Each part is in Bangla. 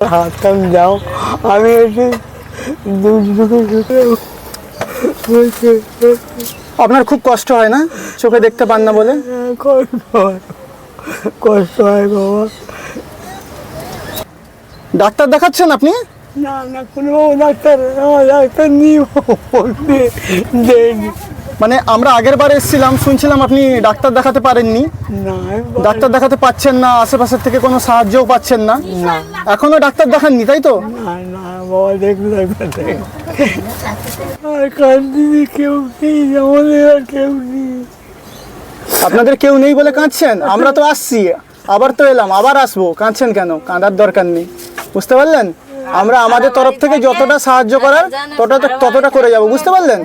হাত কাম যাও, আমি এসে আপনার খুব কষ্ট হয় না, চোখে দেখতে পান না বলে? কষ্ট হয় বাবা। ডাক্তার দেখাচ্ছেন আপনি? না না, কোনো ডাক্তার, আমার ডাক্তার নিয়ে দেয়নি। মানে আমরা আগের বার এসেছিলাম, শুনছিলাম আপনি ডাক্তার দেখাতে পারেননি, না ডাক্তার দেখাতে পাচ্ছেন না, আশেপাশের থেকে কোনো সাহায্যও পাচ্ছেন না। না এখনো ডাক্তার দেখাননি তাই তো? না না বাবা, দেখলে আর কান্দিনি, কেউ নেই আমাদের, আর কেউ নেই। আপনাদের কেউ নেই বলে কাঁদছেন? আমরা তো আসছি, আবার তো এলাম, আবার আসবো, কাঁদছেন কেন? কাঁদার দরকার নেই, বুঝতে পারলেন? আমরা আমাদের তরফ থেকে যতটা সাহায্য করার ততটা করে যাব, বুঝতে পারলেন?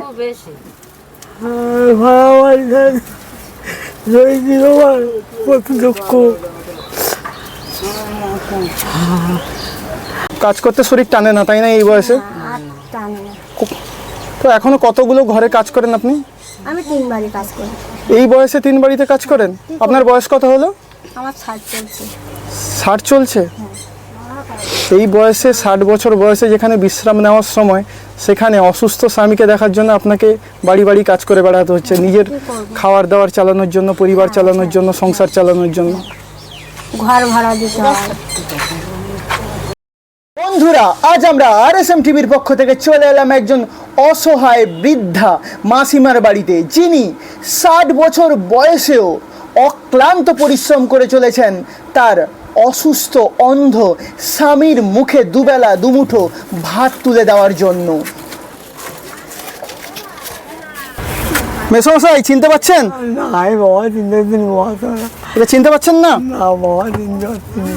কত দুঃখ। কাজ করতে শরীর টানে না তাই না এই বয়সে? তো এখনো কতগুলো ঘরে কাজ করেন আপনি? আমি 3 বাড়ি কাজ করি। এই বয়সে 3 বাড়িতে কাজ করেন? আপনার বয়স কত হলো? আমার 60 চলছে। 60 চলছে? এই বয়সে 60 বছর বয়সে যেখানে বিশ্রাম নেওয়ার সময়, সেখানে অসুস্থ স্বামীকে দেখার জন্য আপনাকে বাড়ি বাড়ি কাজ করে বেড়াতে হচ্ছে, নিজের খাওয়ার দাওয়ার চালানোর জন্য, পরিবার চালানোর জন্য, সংসার চালানোর জন্য, ঘর ভাড়া দিতে হয়। বন্ধুরা, আজ আমরা RSM টিভির পক্ষ থেকে চলে এলাম একজন অসহায় বৃদ্ধা মাসিমার বাড়িতে, যিনি 60 বছর বয়সেও অক্লান্ত পরিশ্রম করে চলেছেন তার অসুস্থ অন্ধ স্বামীর মুখে দুবেলা দুমুঠো ভাত তুলে দেওয়ার জন্য। মেসমশাই চিনতে পাচ্ছেন? না বাবা, চিনতে এটা চিনতে পাচ্ছেন না? না বাবা, চিনতে পারছি না।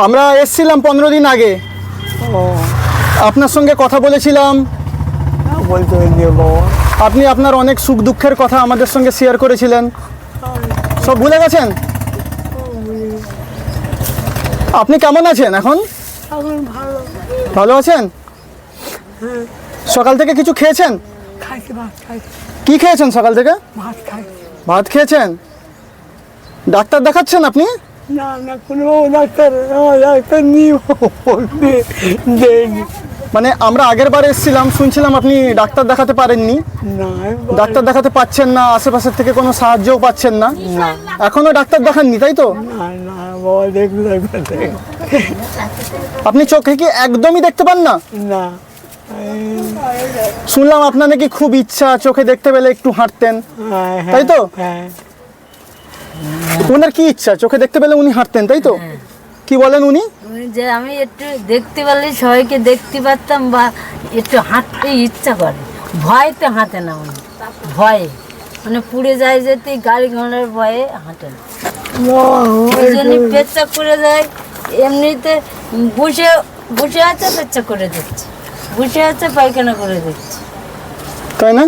আমরা এসছিলাম 15 দিন আগে, আপনার সঙ্গে কথা বলেছিলাম, বলতে হয়নি বাবা। আপনি আপনার অনেক সুখ দুঃখের কথা আমাদের সঙ্গে শেয়ার করেছিলেন, সব ভুলে গেছেন? আপনি কেমন আছেন এখন? এখন ভালো। ভালো আছেন? সকাল থেকে কিছু খেয়েছেন? খাইছি, ভাত খাইছি। কি খেয়েছেন সকাল থেকে? ভাত খাইছি। ভাত খেয়েছেন? ডাক্তার দেখাচ্ছেন আপনি? না না, কোনো ডাক্তার, আমার ডাক্তার নিয়ে দেয়নি। মানে আমরা আগের বার এসেছিলাম, শুনছিলাম আপনি ডাক্তার দেখাতে পারেননি, না ডাক্তার দেখাতে পাচ্ছেন না, আশেপাশের থেকে কোনো সাহায্যও পাচ্ছেন না। এখনো ডাক্তার দেখাননি তাই তো? না না বাবা, দেখলে আপনি চোখে কি একদমই দেখতে পান না? না। শুনলাম আপনার নাকি খুব ইচ্ছা চোখে দেখতে পেলে একটু হাঁটতেন, তাই তো? হ্যাঁ। ওনার কি ইচ্ছা? চোখে দেখতে পেলে উনি হাঁটতেন তাই তো? কি বলেন উনি? যে আমি একটু দেখতে পারলে সবাইকে দেখতে পারতাম, বা একটু হাঁটতে ইচ্ছা করে, ভয়তে হাঁটে না উনি, ভয়ে মানে পুড়ে যায় যেতে, গাড়ি ঘোড়ার ভয়ে হাঁটে না, ওই জন্য পেচ্ছাপ করে যায়। এমনিতে বসে বসে আছে, পেচ্ছাপ করে দিচ্ছে, বসে আছে পায়খানা করে দিচ্ছে, তাই না?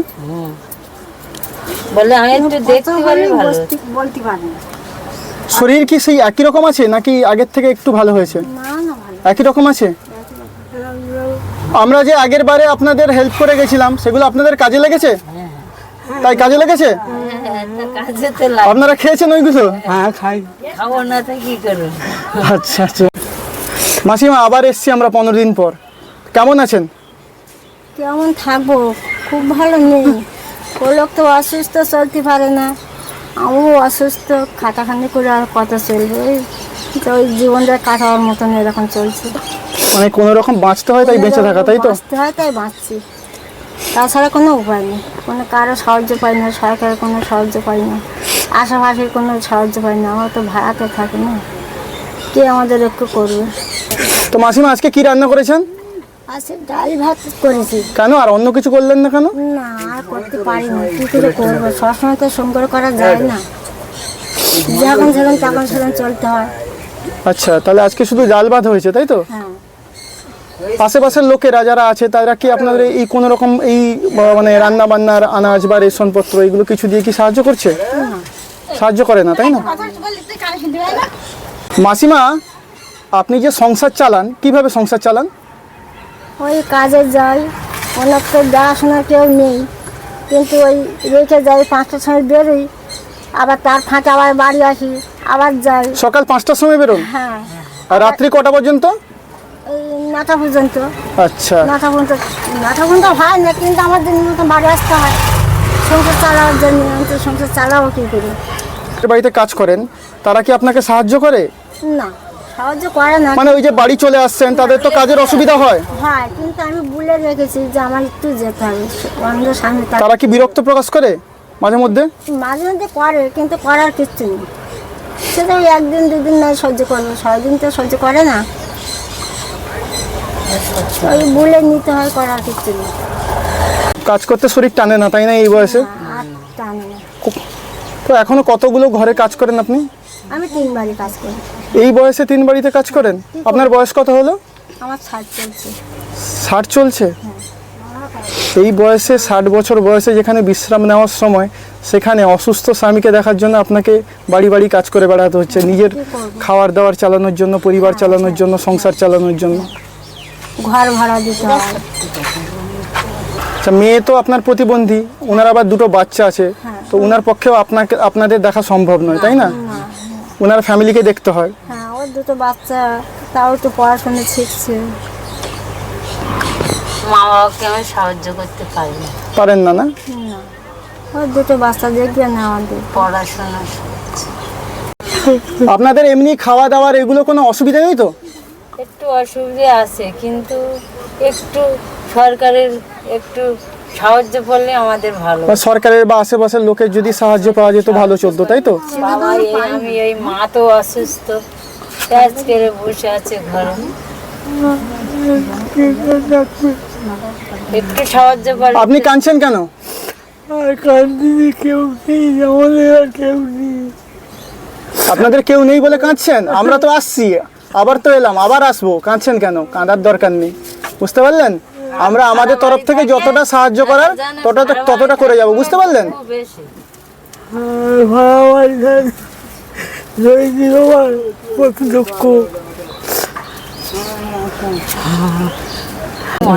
বলে আমি একটু দেখতে পারলে ভালো। বলতে পারি না। শরীর কি সেই একই রকম আছে নাকি আগের থেকে একটু ভালো হয়েছে? না না, ভালো। একই রকম আছে? আমরা যে আগের বারে আপনাদের হেল্প করে গেছিলাম, সেগুলো আপনাদের কাজে লেগেছে? তাই কাজে লেগেছে? কাজে তো লাগে, আপনারা খেয়েছেন ওইগুলো? হ্যাঁ খাই। খাবো না তো কি করবো। আচ্ছা আচ্ছা। মাসিমা, আবার এসছি আমরা 15 দিন পর, কেমন আছেন? কেমন থাকবো, খুব ভালো নেই। ও লোক তো অসুস্থ, চলতে পারে না, আমিও অসুস্থ, খাটাখানি করে আর কত চলবে, ওই জীবনটা কাটাবার মতন এরকম চলছে। মানে কোনো রকম বাঁচতে হয় তাই বেঁচে থাকা, তাই তো? বাঁচতে হয় তাই বাঁচছি, তাছাড়া কোনো উপায় নেই। কোনো কারো সাহায্য পাই না, সরকারের কোনো সাহায্য পাই না, আশেপাশের কোনো সাহায্য পাই না, আমরা তো ভাড়াতে থাকি না, কে আমাদের একটু করবে। তো মাসিমা, আজকে কি রান্না করেছেন? আচ্ছা, ডাল ভাত করেছি। কেন আর অন্য কিছু করলেন না কেন? না, আর করতে পারি না, কী করে করবো, সবসময় তো সংগ্রহ করা যায় না, যখন সেখান তখন সেখান চলতে হয়। আচ্ছা, তাহলে আজকে শুধু ডাল ভাত হয়েছে তাই তো? হ্যাঁ। আশেপাশের লোকেরা যারা আছে তারা কি আপনাদের এই কোনো রকম এই মানে রান্না বান্নার আনাজ বা রেশনপত্র এগুলো কিছু দিয়ে কি সাহায্য করছে? সাহায্য করে না তাই না? মাসিমা, আপনি যে সংসার চালান, কিভাবে সংসার চালান? ওই কাজে যাই, অনেক তো দেখাশোনা কেউ নেই, কিন্তু ওই রেখে যাই, 5টার সময় বেরোই, আবার তার ফাঁকে আবার বাড়ি আসি, আবার যাই। সকাল 5টার সময় বেরোন? হ্যাঁ। আর রাত্রি কটা পর্যন্ত? এই 9টা পর্যন্ত। আচ্ছা, 9টা পর্যন্ত হয় না, কিন্তু আমার দিন মতো বাড়ি আসতে হয় সংসার চালানোর জন্য। আমি তো সংসার চালাবো কী করি? বাড়িতে কাজ করেন, তারা কি আপনাকে সাহায্য করে? না, সাহায্য করে না। মানে ওই যে বাড়ি চলে আসছেন, তাদের তো কাজের অসুবিধা হয়। হয়, কিন্তু আমি বলে রেখেছি যে আমার একটু যেতে হবে। অন্য স্বামী তারা কি বিরক্ত প্রকাশ করে মাঝে মধ্যে? মাঝে মধ্যে করে, কিন্তু করার কিচ্ছু নেই। সেটা ওই 1 দিন 2 দিন নয় সহ্য করবে, 6 দিন তো সহ্য করে না। ওই বলে নিতে হয়, করার কিচ্ছু নেই। কাজ করতে শরীর টানে না, তাই না এই বয়সে? আর টানে না। তো এখনো কতগুলো ঘরে কাজ করেন আপনি? আমি 3 বাড়ি কাজ করি। এই বয়সে 3 বাড়িতে কাজ করেন? আপনার বয়স কত হলো? আমার 60 চলছে। 60 চলছে? এই বয়সে 60 বছর বয়সে যেখানে বিশ্রাম নেওয়ার সময়, সেখানে অসুস্থ স্বামীকে দেখার জন্য আপনাকে বাড়ি বাড়ি কাজ করে বেড়াতে হচ্ছে, নিজের খাওয়ার দাওয়ার চালানোর জন্য, পরিবার চালানোর জন্য, সংসার চালানোর জন্য। ঘর ভাড়া দিতে হয়। আচ্ছা, মেয়ে তো আপনার প্রতিবন্ধী, ওনার আবার 2টো বাচ্চা আছে, তো ওনার পক্ষেও আপনাদের দেখা সম্ভব নয়, তাই না? ওনার ফ্যামিলিকে দেখতে হয়। হ্যাঁ, ওর 2টো বাচ্চা, তাও একটু পড়াশোনা শিখছে। মা বাবাকে আমি সাহায্য করতে পারি না, পারেন না? না, না, ওর 2টো বাচ্চা দেখবে না আমাদের। পড়াশোনা আপনাদের এমনি খাওয়া দাওয়ার এগুলো কোনো অসুবিধা নেই তো? একটু অসুবিধা আছে, কিন্তু একটু সরকারের একটু সাহায্য করলে আমাদের ভালো। বা সরকারের বা আশেপাশের লোকের যদি সাহায্য পাওয়া যেত ভালো চলতো, তাই তো? বাবা আমি এই মা তো অসুস্থ, কাজ করে বসে আছে ঘরে, একটু সাহায্য করে। আপনি কাঁদছেন কেন? আর কান্দিনি, কেউ নেই আমাদের, আর কেউ নেই। আপনাদের কেউ নেই বলে কাঁদছেন? আমরা তো আসছি, আবার তো এলাম, আবার আসবো, কাঁদছেন কেন? কাঁদার দরকার নেই, বুঝতে পারলেন? আমরা আমাদের তরফ থেকে যতটা সাহায্য করার ততটা করে যাব, বুঝতে পারলেন? খুব বেশি আর ভাড়া বাড়ি রয়েছি, আমার কত দুঃখ।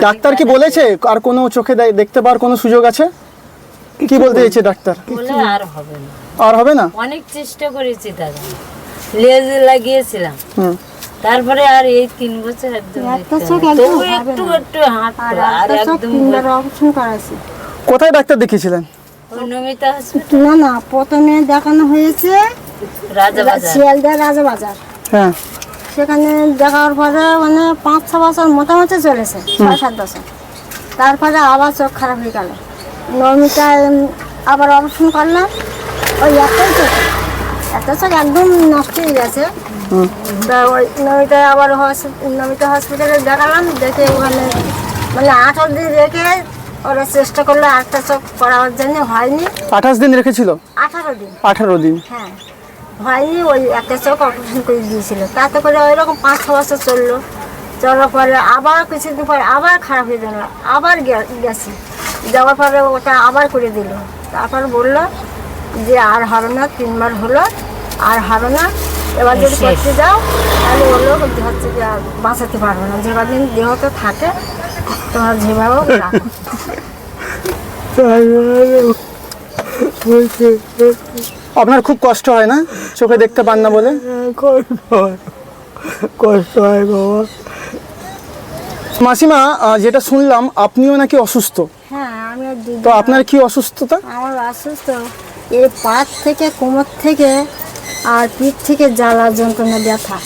ডাক্তার কি বলেছে আর কোনো চোখে দেখতে পাওয়ার কোনো সুযোগ আছে? কি বলতে চাইছে ডাক্তার? বলে আর হবে না, আর হবে না? অনেক চেষ্টা করেছি দাদা, লেজ লাগিয়েছিলাম, তারপরে আর এই 3 বছর একদম একটা চোখ দেখতে একদম হবে না। হবে একটু না। একটু হাঁটতো, আর আর একটা চোখ একদম 3বার অপারেশন করাছি। কোথায় ডাক্তার দেখিয়েছিলেন? ওই নমিতা হসপিটাল, না না, প্রথমে দেখানো হয়েছে রাজাবাজার। শিয়ালদা রাজাবাজার। হ্যাঁ, সেখানে দেখার পরে মানে 5-6 বছর মোটামুটি চলেছে, 6-7 বছর। তারপরে আবার চোখ খারাপ হয়ে গেল, নমিতায় আবার অপারেশন করলাম। ওই একটা চোখ একদম নষ্ট হয়ে গেছে। তা ওই নমিতায় আবার নমিতা হসপিটালে দেখালাম, দেখে ওখানে মানে 18 দিন রেখে ওরা চেষ্টা করলো একটা চোখ করার জন্য, হয়নি। 28 দিন রেখেছিল? 18 দিন। 18 দিন? হ্যাঁ, হয়নি। ওই একটা চোখ অপারেশন করে দিয়েছিল। তাতে করে ওই রকম 5-6 বছর চললো। চলার পরে আবার কিছুদিন পরে আবার খারাপ হয়ে গেল, আবার গেছি। যাওয়ার পরে ওটা আবার করে দিল। তারপর বললো যে আর হবে না, 3বার হলো, আর হবে না, এবার যদি করতে যাও তাহলে ওগুলো হচ্ছে যে আর বাঁচাতে পারবো না, যে কদিন দেহ তো থাকে তোমার যেভাবে রাখো। আপনার খুব কষ্ট হয় না চোখে দেখতে পান না বলে? কষ্ট হয় বাবা। মাসিমা, যেটা শুনলাম আপনিও নাকি অসুস্থ, হ্যাঁ, আমি আর দিদি। তো আপনার কি অসুস্থতা? আমার অসুস্থ, এই পাট থেকে, কোমর থেকে আর পিঠ থেকে জ্বালা যন্ত্রণা, ব্যথা।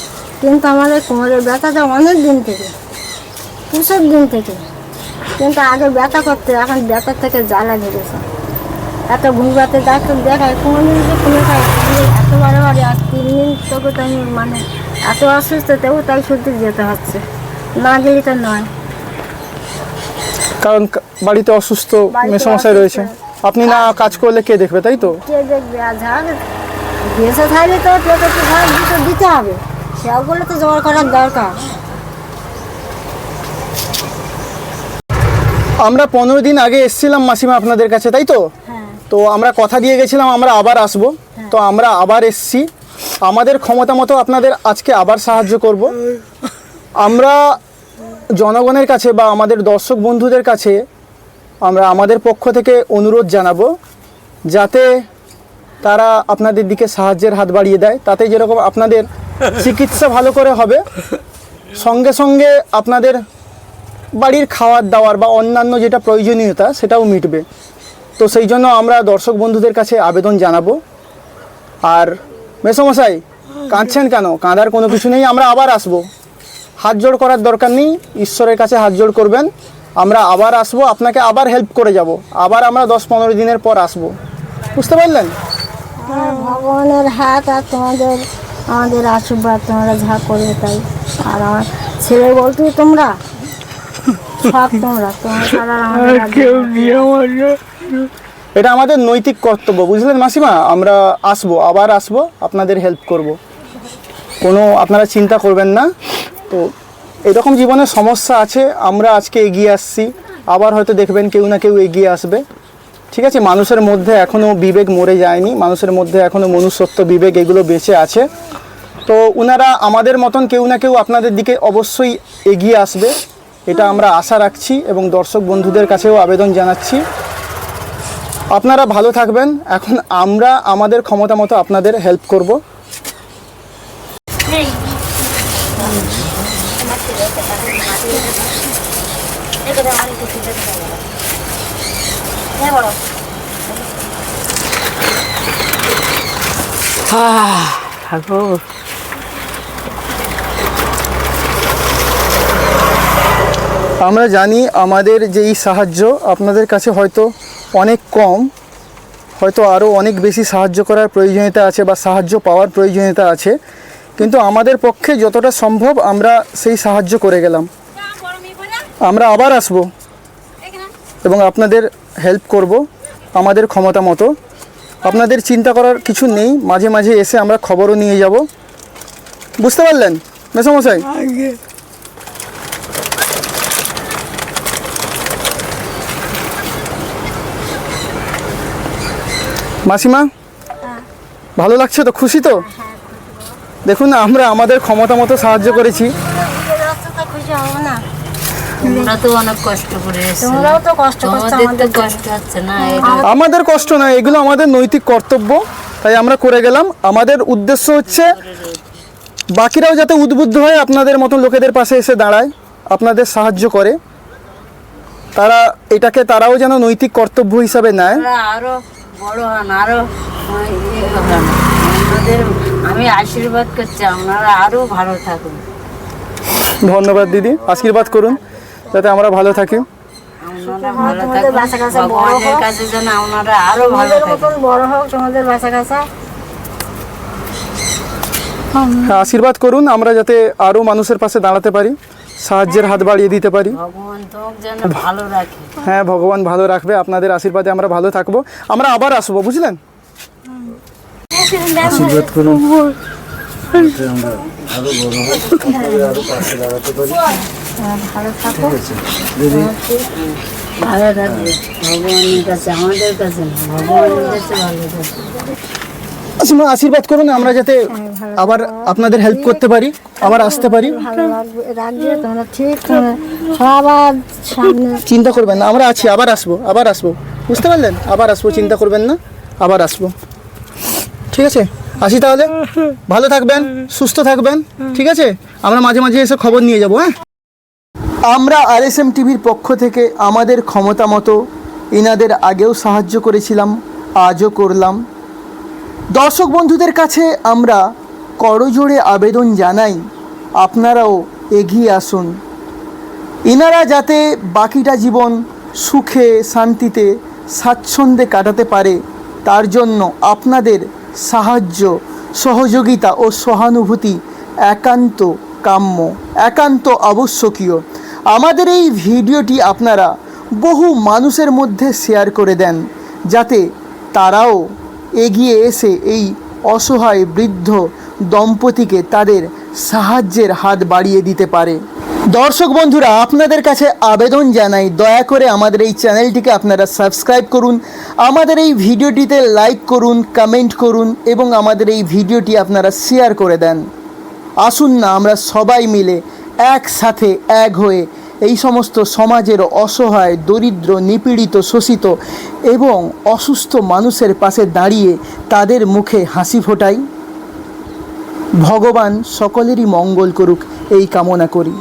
কিন্তু আমার এই কোমরের ব্যথাটা অনেক দিন থেকে, প্রচুর দিন থেকে। কিন্তু আগে ব্যথা করতে, এখন ব্যথার থেকে জ্বালা ধরেছে। এত ভূমিবাতে ডাক্তার দেখায়, কোনো জিনিসে কোনো এত বারে বারে, আর 3 দিন তোকে তো আমি মানে এত অসুস্থ, তবু তাই শুদ্ধ যেতে হচ্ছে, না গেলে তো নয়। কারণ বাড়িতে অসুস্থ বাড়িতে মেসমশাই রয়েছে, অসুস্থ। আপনি না কাজ করলে কে দেখবে, তাই তো? কে দেখবে? আর ঝাড় বেঁচে থাকলে তো পেটে তো ঝাড় দিতে হবে, সেগুলো তো জোগাড় করার দরকার। আমরা 15 দিন আগে এসেছিলাম মাসিমা আপনাদের কাছে, তাই তো? হ্যাঁ, তো আমরা কথা দিয়ে গেছিলাম আমরা আবার আসব, তো আমরা আবার এসছি। আমাদের ক্ষমতা মতো আপনাদের আজকে আবার সাহায্য করব। আমরা জনগণের কাছে বা আমাদের দর্শক বন্ধুদের কাছে আমরা আমাদের পক্ষ থেকে অনুরোধ জানাবো, যাতে তারা আপনাদের দিকে সাহায্যের হাত বাড়িয়ে দেয়, তাতে যেরকম আপনাদের চিকিৎসা ভালো করে হবে, সঙ্গে সঙ্গে আপনাদের বাড়ির খাওয়ার দাওয়ার বা অন্যান্য যেটা প্রয়োজনীয়তা সেটাও মিটবে। তো সেই জন্য আমরা দর্শক বন্ধুদের কাছে আবেদন জানাবো। আর মেসোমশাই কাঁদছেন কেন? কাঁদার কোনো কিছু নেই, আমরা আবার আসবো। হাত জোড় করার দরকার নেই, ঈশ্বরের কাছে হাত জোড় করবেন। আমরা আবার আসবো, আপনাকে আবার হেল্প করে যাব। আবার আমরা 10-15 দিনের পর আসবো, বুঝতে পারলেন? ভগবানের হাত আর আমাদের আশীর্বাদ, তোমরা যা করবে তাই। আর আমার ছেলে বলতে তোমরা সব তোমরা ছাড়া আমাদের আর কেউ নিয়ে আমার এটা আমাদের নৈতিক কর্তব্য, বুঝলেন মাসিমা? আমরা আসবো, আবার আসবো, আপনাদের হেল্প করব। কোনো আপনারা চিন্তা করবেন না। তো এরকম জীবনে সমস্যা আছে, আমরা আজকে এগিয়ে আসছি, আবার হয়তো দেখবেন কেউ না কেউ এগিয়ে আসবে। ঠিক আছে, মানুষের মধ্যে এখনও বিবেক মরে যায়নি, মানুষের মধ্যে এখনও মনুষ্যত্ব, বিবেক এগুলো বেঁচে আছে। তো ওনারা আমাদের মতন কেউ না কেউ আপনাদের দিকে অবশ্যই এগিয়ে আসবে, এটা আমরা আশা রাখছি এবং দর্শক বন্ধুদের কাছেও আবেদন জানাচ্ছি। আপনারা ভালো থাকবেন। এখন আমরা আমাদের ক্ষমতা মতো আপনাদের হেল্প করব। ঠাকুর আমরা জানি আমাদের যে এই সাহায্য আপনাদের কাছে হয়তো অনেক কম, হয়তো আরও অনেক বেশি সাহায্য করার প্রয়োজনীয়তা আছে বা সাহায্য পাওয়ার প্রয়োজনীয়তা আছে, কিন্তু আমাদের পক্ষে যতটা সম্ভব আমরা সেই সাহায্য করে গেলাম। আমরা আবার আসব এবং আপনাদের হেল্প করব আমাদের ক্ষমতা মতো। আপনাদের চিন্তা করার কিছু নেই, মাঝে মাঝে এসে আমরা খবরও নিয়ে যাব, বুঝতে পারলেন মেসোমশাই? আগে মাসিমা ভালো লাগছে তো? খুশি তো? দেখুন আমরা আমাদের ক্ষমতা মতো সাহায্য করেছি। খুশি হবো না? তোমরা তো অনেক কষ্ট করে এসেছো, তোমরাও তো কষ্ট করছো, তোমাদের তো আমাদের কষ্ট হচ্ছে না? আমাদের কষ্ট নয়, এগুলো আমাদের নৈতিক কর্তব্য, তাই আমরা করে গেলাম। আমাদের উদ্দেশ্য হচ্ছে বাকিরাও যাতে উদ্বুদ্ধ হয়ে আপনাদের মতো লোকেদের পাশে এসে দাঁড়ায়, আপনাদের সাহায্য করে, তারাও যেন নৈতিক কর্তব্য হিসাবে নেয়। আরো বড় হন, আরো ইয়ে হন। আমি আশীর্বাদ করছি আপনারা আরো ভালো থাকুন। ধন্যবাদ দিদি, আশীর্বাদ করুন যাতে আমরা ভালো থাকি। আপনারা ভালো তোমাদের থাকুন, বাচ্চা কাচ্চা বড় ভগবানের হোক। কাছে যেন আপনারা আরো ভালো তোমাদের থাকুন। মতন বড় হোক তোমাদের বাচ্চা কাচ্চা। হ্যাঁ, আশীর্বাদ করুন আমরা যাতে আরও মানুষের পাশে দাঁড়াতে পারি, সাহায্যের হাত বাড়িয়ে দিতে পারি। ভগবান তোমাকে যেন ভালো রাখে। হ্যাঁ, ভগবান ভালো রাখবে, আপনাদের আশীর্বাদে আমরা ভালো থাকবো। আমরা আবার আসবো, বুঝলেন? আশীর্বাদ করুন ভালো থাকো। ভালো থাকবে ভগবানের কাছে, আমাদের কাছে না, ভগবানের কাছে ভালো থাকবে। আশীর্বাদ করুন আমরা যাতে আবার আপনাদের হেল্প করতে পারি, আবার আসতে পারি। ভালো রাখবে তোমরা, ঠিক সবার সামনে। চিন্তা করবেন না, আমরা আছি, আবার আসবো, বুঝতে পারলেন? আবার আসবো, চিন্তা করবেন না, আবার আসবো। ঠিক আছে, আসি তাহলে। ভালো থাকবেন, সুস্থ থাকবেন, ঠিক আছে? আমরা মাঝে মাঝে এসে খবর নিয়ে যাবো। হ্যাঁ, আমরা RSM টিভির পক্ষ থেকে আমাদের ক্ষমতা মতো এনাদের আগেও সাহায্য করেছিলাম, আজও করলাম। দর্শক বন্ধুদের কাছে আমরা করজোড়ে আবেদন জানাই, আপনারাও এগিয়ে আসুন। এনারা যাতে বাকিটা জীবন সুখে শান্তিতে স্বাচ্ছন্দ্যে কাটাতে পারে, তার জন্য আপনাদের সাহায্য, সহযোগিতা ও সহানুভূতি একান্ত কাম্য, একান্ত আবশ্যকীয়। আমাদের এই ভিডিওটি আপনারা বহু মানুষের মধ্যে শেয়ার করে দেন, যাতে তারাও এগিয়ে এসে এই অসহায় বৃদ্ধ দম্পতিকে তাদের সাহায্যের হাত বাড়িয়ে দিতে পারে। দর্শক বন্ধুরা, আপনাদের কাছে আবেদন জানাই, দয়া করে আমাদের এই চ্যানেলটিকে আপনারা সাবস্ক্রাইব করুন, আমাদের এই ভিডিওটিতে লাইক করুন, কমেন্ট করুন এবং আমাদের এই ভিডিওটি আপনারা শেয়ার করে দেন। আসুন না আমরা সবাই মিলে একসাথে এক হয়ে এই সমস্ত সমাজের অসহায়, দরিদ্র, নিপীড়িত, শোষিত এবং অসুস্থ মানুষের পাশে দাঁড়িয়ে তাদের মুখে হাসি ফোটাই। ভগবান সকলেরই মঙ্গল করুক, এই কামনা করি।